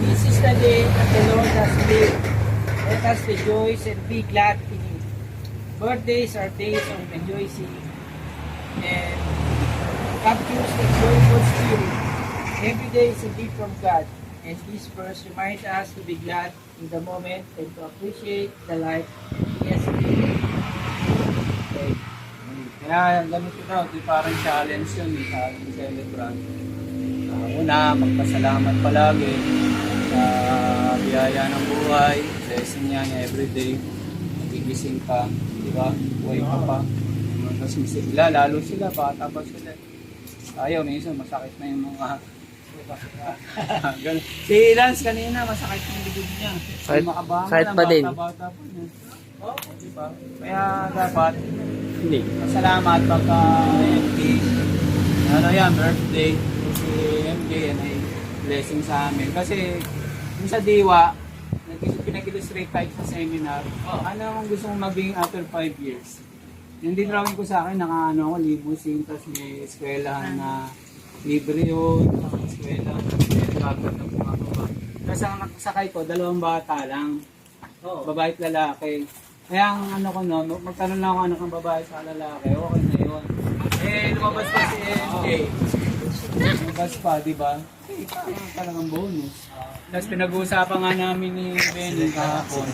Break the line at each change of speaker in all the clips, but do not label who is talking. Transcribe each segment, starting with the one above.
This is the day that the Lord has made. Let us rejoice and be glad in it. Birthdays are days of rejoicing and captures the joyful spirit. Every day is a gift from God, and this verse reminds us to be glad in the moment and to appreciate the life He has given.
Okay. Kaya ganito daw, di parang challenge yun, sa ating celebrant. Una, magpasalamat palagi sa biyaya ng buhay, blessing niya niya everyday. Nagigising ka, di ba? Buhay ka pa. Tapos sila, lalo sila, bata pa sila. Ayaw, minsan masakit na yung mga... Si Lance kanina, masakit yung ligod niya.
Kahit pa din.
Bata pa niya. Oh, di ba? Kaya dapat, pasalamat pagka MJ. Ano yan, birthday. Si MJ yan ay blessing sa amin. Kasi yung sa Diwa, pinag-illustrate tayo sa seminar. Ano ang gusto mong maging after 5 years? Yung dinrawing ko sa akin, naka-ano ako, limousine, tapos may eskwelahan na libre yun, eskwela, gagawin na bumababa. Tapos ang nakasakay ko, 2 bata lang, babae at lalaki. Kaya ang ano ko no, magtanong lang ako ano kang babae sa lalaki, okay na yun. Eh, lumabas pa si MJ. Lumabas pa, di ba? Eh, talagang bonus. Tapos pinag-uusapan nga namin ni Benny kahapon.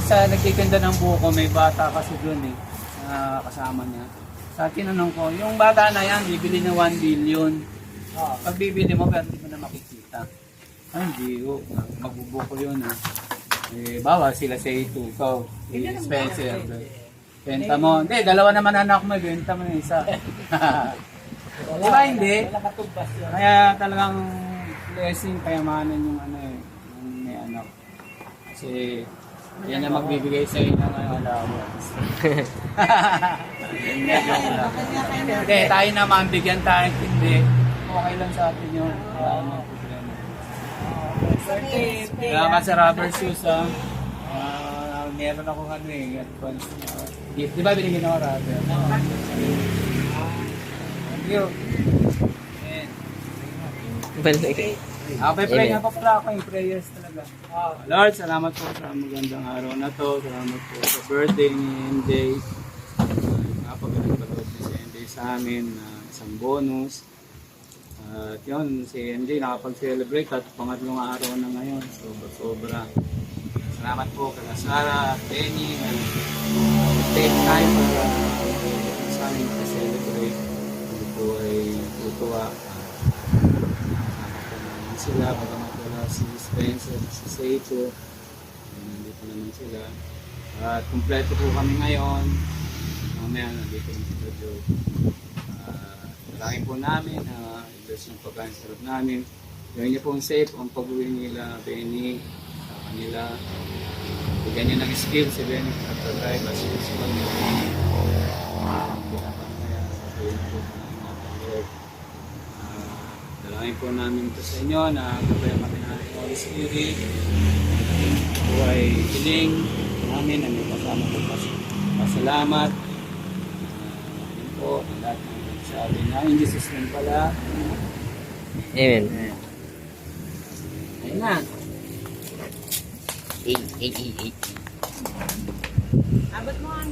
Sa nagtitinda ng buko, may bata kasi doon eh, kasama niya. Sa tinanong ko, yung bata na yan, bibili na 1 billion. Pag bibili mo, pero hindi mo na makikita. Ay, hindi, magbubuko yun ha. Eh, bawa sila sa ito, ikaw, Spencer. Benta mo. Hindi, 2 naman anak mo, benta mo na isa. Di ba hindi? Kaya talagang blessing, kayamanan yung ano eh, yung may anak. Kasi, yan na magbibigay sa inyo ng allowance. Hindi, tayo naman, bigyan tayo, hindi. Okay lang sa atin yun. Ano, problema. Salamat sa rubber shoes, ha. Meron ako ano eh, advance. Di ba binigyan ako rubber? Thank you. Pray nga pa pala ako yung prayers talaga. Lord, salamat po sa magandang araw na to. Salamat po sa birthday ni MJ. Napagaling pagod ni si MJ sa amin na isang bonus. At yun, si MJ nakapag-celebrate at pangatlong araw na ngayon. Sobra. Salamat po kay Sarah at Benny. Take time para sa amin mag-celebrate. Ito po ay tutuwa. Sila, bagamat wala si Spencer, si Seiko, nandito naman sila. At kumpleto po kami ngayon. Mamaya nandito yung si Joe. Dalangin po namin, i-bless yung pagkain namin. Gawin niyo pong safe ang pag-uwi nila, Benny, sa kanila. Bigyan niyo ng skill si Benny at drive as usual. Dalangin po namin ito sa inyo na gabayan kami natin Holy Spirit. Ito ay hiling namin na may kasama po pasalamat. Yun po, ang lahat ng nagsabi na in Jesus name pala.
Amen.
Ayun na.
8.
Abot mo ang